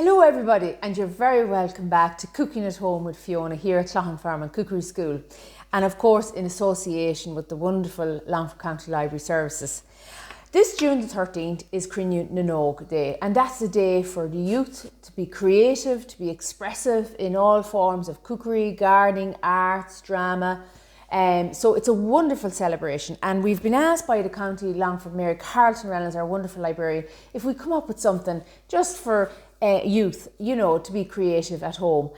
Hello everybody, and you're very welcome back to Cooking at Home with Fiona here at Cloughan Farm and Cookery School, and of course in association with the wonderful Longford County Library Services. This June the 13th is Crinne na nÓg Day, and that's the day for the youth to be creative, to be expressive in all forms of cookery, gardening, arts, drama. So it's a wonderful celebration, and we've been asked by the County Longford Mayor Carlton Reynolds, our wonderful librarian, if we come up with something just for youth, to be creative at home.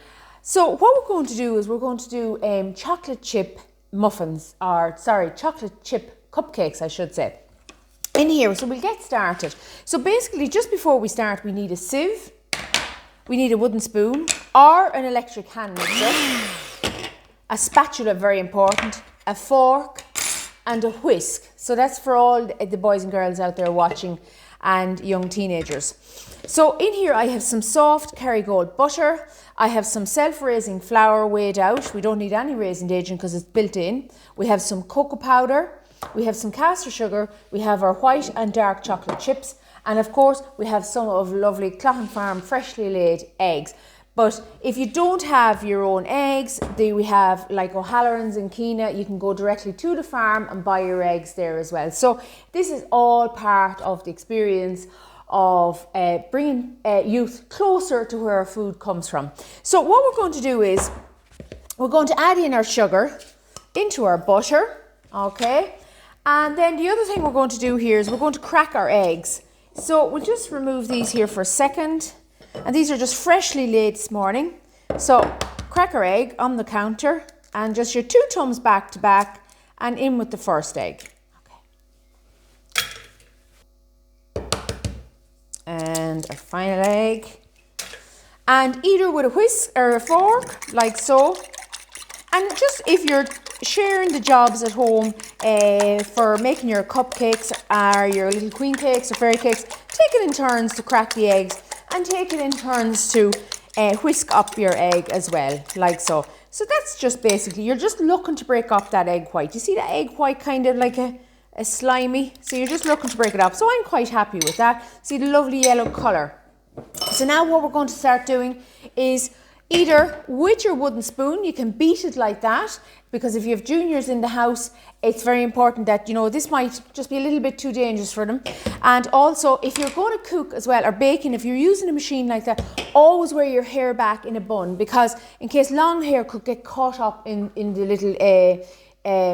So what we're going to do is we're going to do chocolate chip chocolate chip cupcakes, I should say, in here. So we'll get started. So basically, just before we start, we need a sieve, we need a wooden spoon or an electric hand mixer, a spatula, very important, a fork and a whisk. So that's for all the boys and girls out there watching and young teenagers. So in here I have some soft Kerrygold butter, I have some self-raising flour weighed out, we don't need any raising agent because it's built in, we have some cocoa powder, we have some caster sugar, we have our white and dark chocolate chips, and of course we have some of lovely Cloughan Farm freshly laid eggs. But if you don't have your own eggs, we have like O'Halloran's and Keena, you can go directly to the farm and buy your eggs there as well. So this is all part of the experience of bringing youth closer to where our food comes from. So what we're going to do is we're going to add in our sugar into our butter, okay? And then the other thing we're going to do here is we're going to crack our eggs. So we'll just remove these here for a second. And these are just freshly laid this morning. So crack our egg on the counter and just your 2 thumbs back to back and in with the first egg. And a final egg, and either with a whisk or a fork like so. And just if you're sharing the jobs at home for making your cupcakes or your little queen cakes or fairy cakes, take it in turns to crack the eggs and take it in turns to whisk up your egg as well, like so. So that's just basically, you're just looking to break up that egg white. You see that egg white kind of like a slimy, so you're just looking to break it up. So I'm quite happy with that. See the lovely yellow colour. So now what we're going to start doing is either with your wooden spoon, you can beat it like that, because if you have juniors in the house, it's very important that, this might just be a little bit too dangerous for them. And also, if you're going to cook as well, or baking, if you're using a machine like that, always wear your hair back in a bun, because in case long hair could get caught up in the little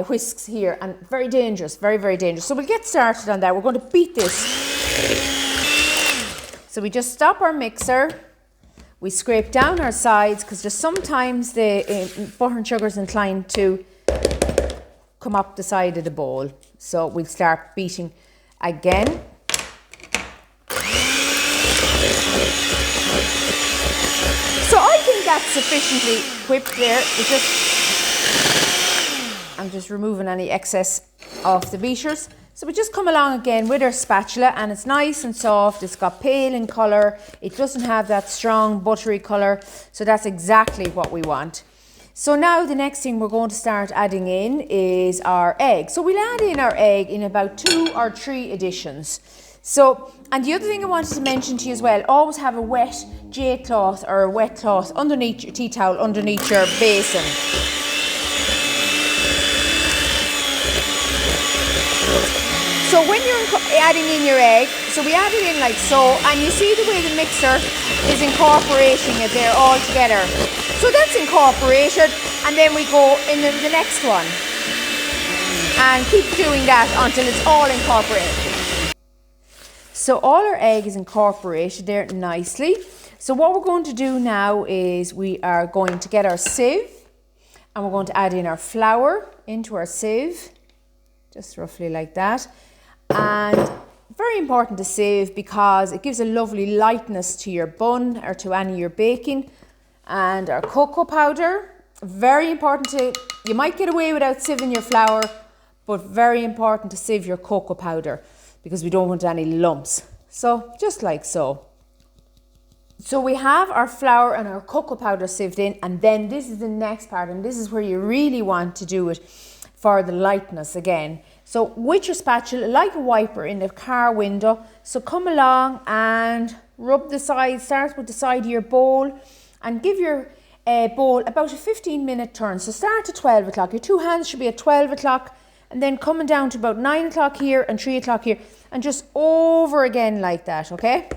whisks here, and very dangerous, very, very dangerous. So we'll get started on that. We're going to beat this. So we just stop our mixer. We scrape down our sides because just sometimes the butter and sugar is inclined to come up the side of the bowl. So we'll start beating again. So I think that's sufficiently whipped there. I'm just removing any excess of the beaters. So we just come along again with our spatula, and it's nice and soft. It's got pale in colour. It doesn't have that strong buttery colour. So that's exactly what we want. So now the next thing we're going to start adding in is our egg. So we'll add in our egg in about 2 or 3 additions. So, and the other thing I wanted to mention to you as well, always have a wet J cloth or a wet cloth underneath your tea towel, underneath your basin. So when you're adding in your egg, so we add it in like so, and you see the way the mixer is incorporating it there all together. So that's incorporated, and then we go in the next one. And keep doing that until it's all incorporated. So all our egg is incorporated there nicely. So what we're going to do now is we are going to get our sieve, and we're going to add in our flour into our sieve, just roughly like that. And very important to sieve because it gives a lovely lightness to your bun or to any of your baking. And our cocoa powder, very important you might get away without sieving your flour, but very important to sieve your cocoa powder because we don't want any lumps. So just like so. So we have our flour and our cocoa powder sieved in, and then this is the next part, and this is where you really want to do it for the lightness again. So with your spatula, like a wiper in the car window, so come along and rub the sides, start with the side of your bowl and give your bowl about a 15-minute turn. So start at 12 o'clock. Your two hands should be at 12 o'clock and then coming down to about 9 o'clock here and 3 o'clock here and just over again like that, okay?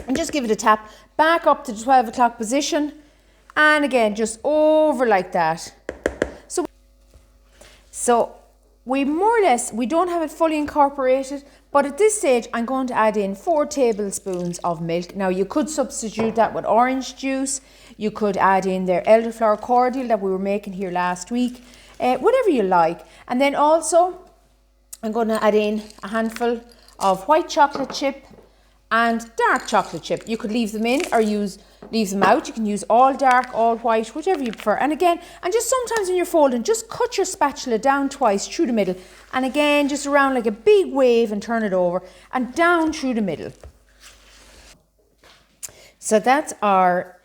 And just give it a tap back up to the 12 o'clock position and again just over like that. So we more or less, we don't have it fully incorporated, but at this stage I'm going to add in 4 tablespoons of milk. Now you could substitute that with orange juice, you could add in their elderflower cordial that we were making here last week, whatever you like. And then also I'm going to add in a handful of white chocolate chip and dark chocolate chip. You could leave them in or leave them out. You can use all dark, all white, whichever you prefer. And again, and just sometimes when you're folding, just cut your spatula down twice through the middle. And again, just around like a big wave and turn it over and down through the middle. So that's our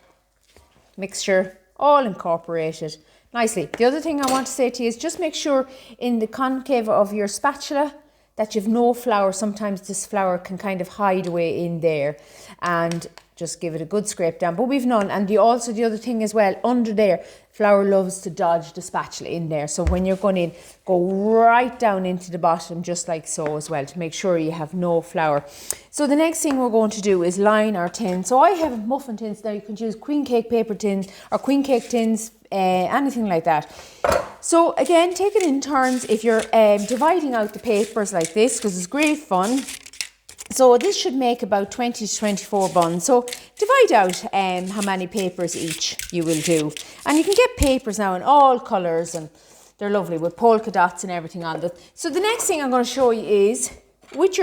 mixture all incorporated nicely. The other thing I want to say to you is just make sure in the concave of your spatula that you've no flour. Sometimes this flour can kind of hide away in there, and just give it a good scrape down, but we've none. And the other thing as well, under there, flour loves to dodge the spatula in there. So when you're going in, go right down into the bottom, just like so as well, to make sure you have no flour. So the next thing we're going to do is line our tin. So I have muffin tins now. You can use queen cake paper tins or queen cake tins, anything like that. So again, take it in turns if you're dividing out the papers like this, because it's great fun. So this should make about 20 to 24 buns. So divide out how many papers each you will do. And you can get papers now in all colours and they're lovely with polka dots and everything on them. So the next thing I'm going to show you is with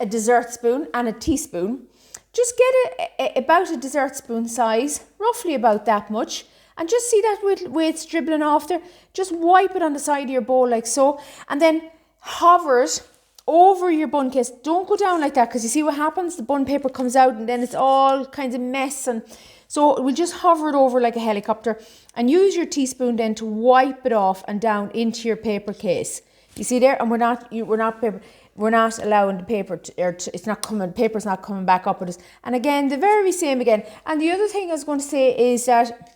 a dessert spoon and a teaspoon. Just get about a dessert spoon size, roughly about that much. And just see that way it's dribbling off there. Just wipe it on the side of your bowl like so. And then hover it over your bun case. Don't go down like that, because you see what happens? The bun paper comes out and then it's all kinds of mess. And so we'll just hover it over like a helicopter and use your teaspoon then to wipe it off and down into your paper case. You see there? And we're not allowing the paper paper's not coming back up with us. And again, the very same again. And the other thing I was going to say is that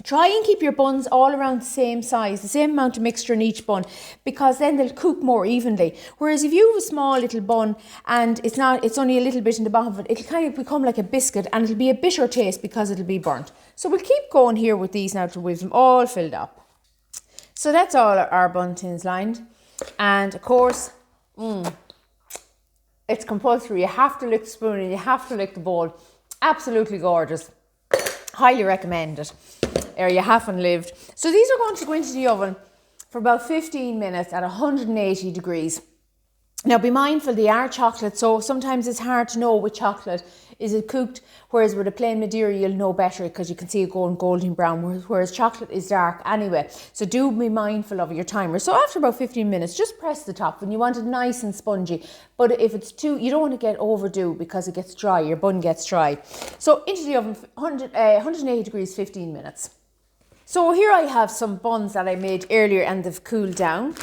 try and keep your buns all around the same size, the same amount of mixture in each bun, because then they'll cook more evenly. Whereas if you have a small little bun and it's only a little bit in the bottom of it, it'll kind of become like a biscuit and it'll be a bitter taste because it'll be burnt. So we'll keep going here with these now till we've them all filled up. So that's all our bun tins lined. And of course, it's compulsory. You have to lick the spoon and you have to lick the bowl. Absolutely gorgeous. Highly recommend it. Or you haven't lived. So these are going to go into the oven for about 15 minutes at 180 degrees. Now be mindful, they are chocolate, so sometimes it's hard to know with chocolate, is it cooked, whereas with a plain Madeira you'll know better because you can see it going golden brown, whereas chocolate is dark anyway. So do be mindful of your timer. So after about 15 minutes, just press the top when you want it nice and spongy. But if it's you don't want to get overdue because it gets dry, your bun gets dry. So into the oven, 180 degrees, 15 minutes. So here I have some buns that I made earlier and they've cooled down.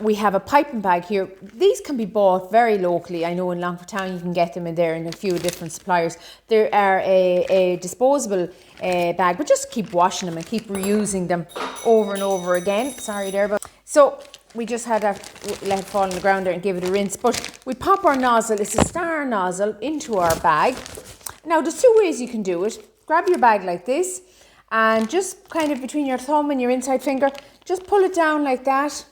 We have a piping bag here. These can be bought very locally. I know in Longford Town you can get them in there in a few different suppliers. There are a disposable bag, but just keep washing them and keep reusing them over and over again. Sorry there, but so we just had to let it fall on the ground there and give it a rinse. But we pop our nozzle, it's a star nozzle, into our bag. Now there's two ways you can do it. Grab your bag like this and just kind of between your thumb and your inside finger, just pull it down like that.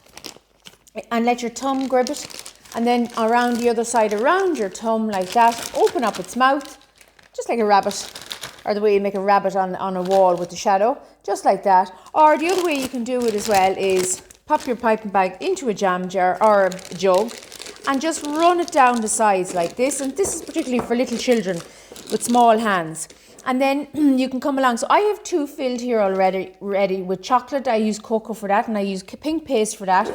And let your thumb grip it, and then around the other side, around your thumb like that, open up its mouth, just like a rabbit, or the way you make a rabbit on a wall with the shadow, just like that. Or the other way you can do it as well is pop your piping bag into a jam jar or a jug and just run it down the sides like this. And this is particularly for little children with small hands. And then you can come along. So I have two filled here already, ready with chocolate. I use cocoa for that, and I use pink paste for that.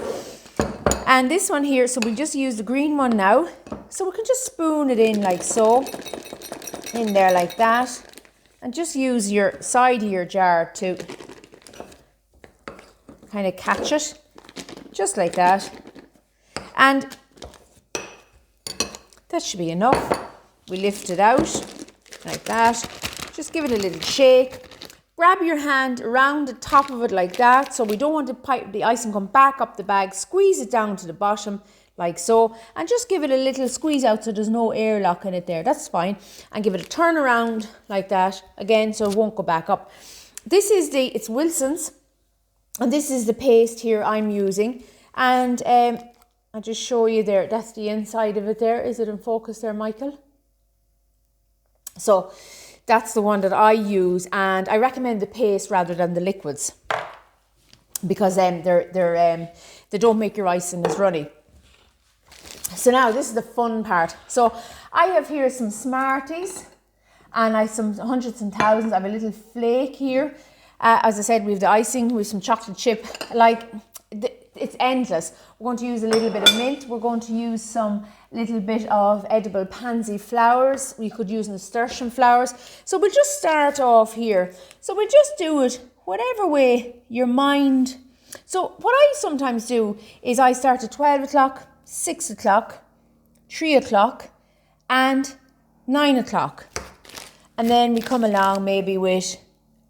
And this one here, so we just use the green one now. So we can just spoon it in like so, in there like that. And just use your side of your jar to kind of catch it, just like that. And that should be enough. we lift it out like that. Just give it a little shake. Grab your hand around the top of it like that. So we don't want the icing come back up the bag. Squeeze it down to the bottom like so. And just give it a little squeeze out so there's no airlock in it there. That's fine. And give it a turn around like that. Again, so it won't go back up. This is it's Wilson's. And this is the paste here I'm using. And I'll just show you there. That's the inside of it there. Is it in focus there, Michael? So that's the one that I use, and I recommend the paste rather than the liquids because they don't make your icing as runny. So now this is the fun part. So I have here some Smarties, and I have some hundreds and thousands. I have a little flake here. As I said, we have the icing with some chocolate chip. It's endless. We're going to use a little bit of mint. We're going to use some little bit of edible pansy flowers. We could use nasturtium flowers. So we'll just start off here. So we'll just do it whatever way your mind. So what I sometimes do is I start at 12 o'clock, 6 o'clock, 3 o'clock and 9 o'clock. And then we come along maybe with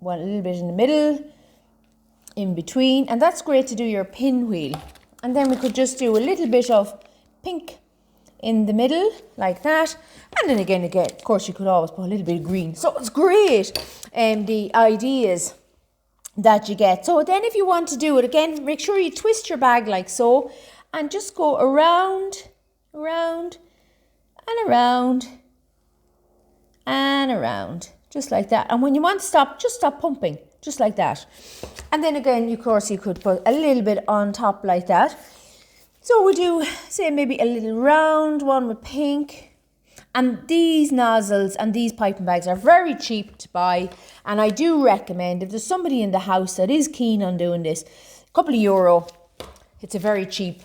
a little bit in the middle, in between, and that's great to do your pinwheel. And then we could just do a little bit of pink in the middle like that, and then again of course you could always put a little bit of green. So it's great the ideas that you get. So then if you want to do it again, make sure you twist your bag like so and just go around and around and around just like that. And when you want to stop, just stop pumping just like that. And then again, of course, you could put a little bit on top like that. So we do, say, maybe a little round one with pink. And these nozzles and these piping bags are very cheap to buy. And I do recommend, if there's somebody in the house that is keen on doing this, a couple of euro, it's a very cheap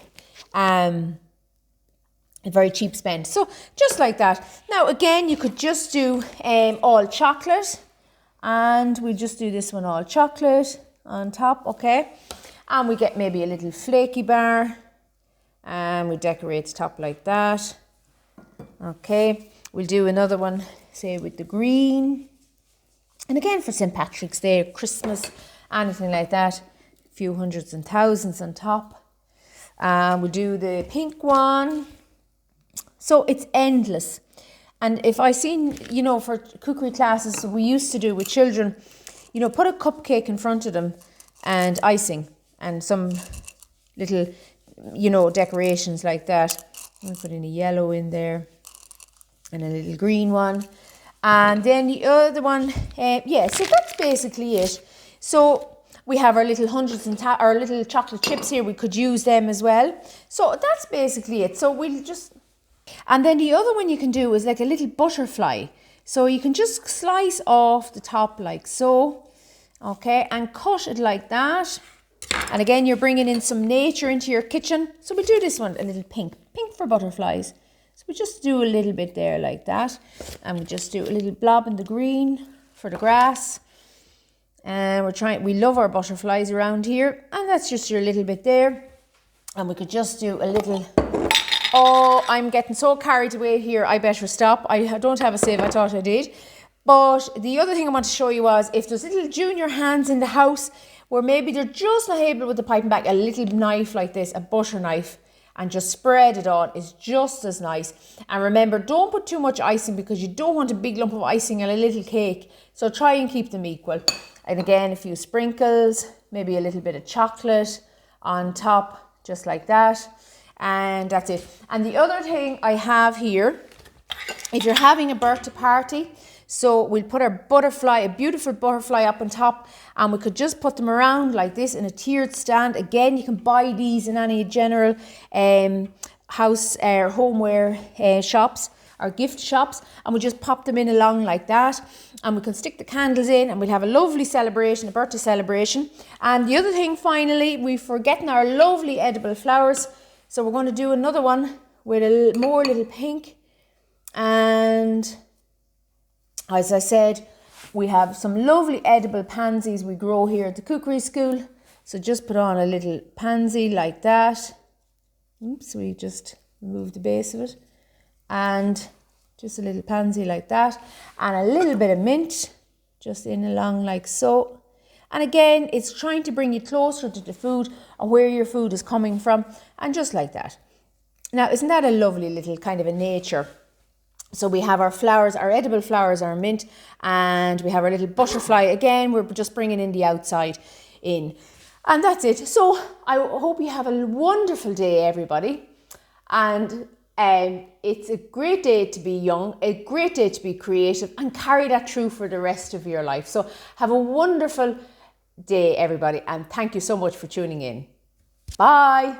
spend. So just like that. Now, again, you could just do all chocolate. And we'll just do this one all chocolate on top, okay? And we get maybe a little flaky bar. And we decorate the top like that. Okay, we'll do another one, say with the green. And again for St. Patrick's Day, Christmas, anything like that. A few hundreds and thousands on top. We'll do the pink one. So it's endless. And if I seen, for cookery classes, we used to do with children, put a cupcake in front of them and icing and some little, decorations like that. I'm putting a yellow in there and a little green one. And then the other one, so that's basically it. So we have our little our little chocolate chips here. We could use them as well. So that's basically it. So we'll just... And then the other one you can do is like a little butterfly. So you can just slice off the top like so, okay, and cut it like that. And again, you're bringing in some nature into your kitchen. So we'll do this one, a little pink for butterflies. So we just do a little bit there like that. And we just do a little blob in the green for the grass. And we love our butterflies around here. And that's just your little bit there. And we could just do a little... Oh, I'm getting so carried away here. I better stop. I don't have a save. I thought I did. But the other thing I want to show you was if there's little junior hands in the house where maybe they're just not able with the piping bag, a little knife like this, a butter knife, and just spread it on is just as nice. And remember, don't put too much icing because you don't want a big lump of icing and a little cake. So try and keep them equal. And again, a few sprinkles, maybe a little bit of chocolate on top, just like that. And that's it. And the other thing I have here, if you're having a birthday party, so we'll put our butterfly, a beautiful butterfly up on top, and we could just put them around like this in a tiered stand. Again, you can buy these in any general house or homeware shops or gift shops, and we just pop them in along like that, and we can stick the candles in, and we'll have a lovely celebration, a birthday celebration. And the other thing, finally, we're forgetting our lovely edible flowers. So we're going to do another one with a more little pink. And as I said, we have some lovely edible pansies we grow here at the cookery school. So just put on a little pansy like that. Oops, we just remove the base of it. And Just a little pansy like that. And a little bit of mint, just in along like so. And again, it's trying to bring you closer to the food and where your food is coming from. And just like that. Now, isn't that a lovely little kind of a nature? So we have our flowers, our edible flowers, our mint, and we have our little butterfly. Again, we're just bringing in the outside in. And that's it. So I hope you have a wonderful day, everybody. And it's a great day to be young, a great day to be creative, and carry that through for the rest of your life. So have a wonderful day, everybody. And thank you so much for tuning in. Bye.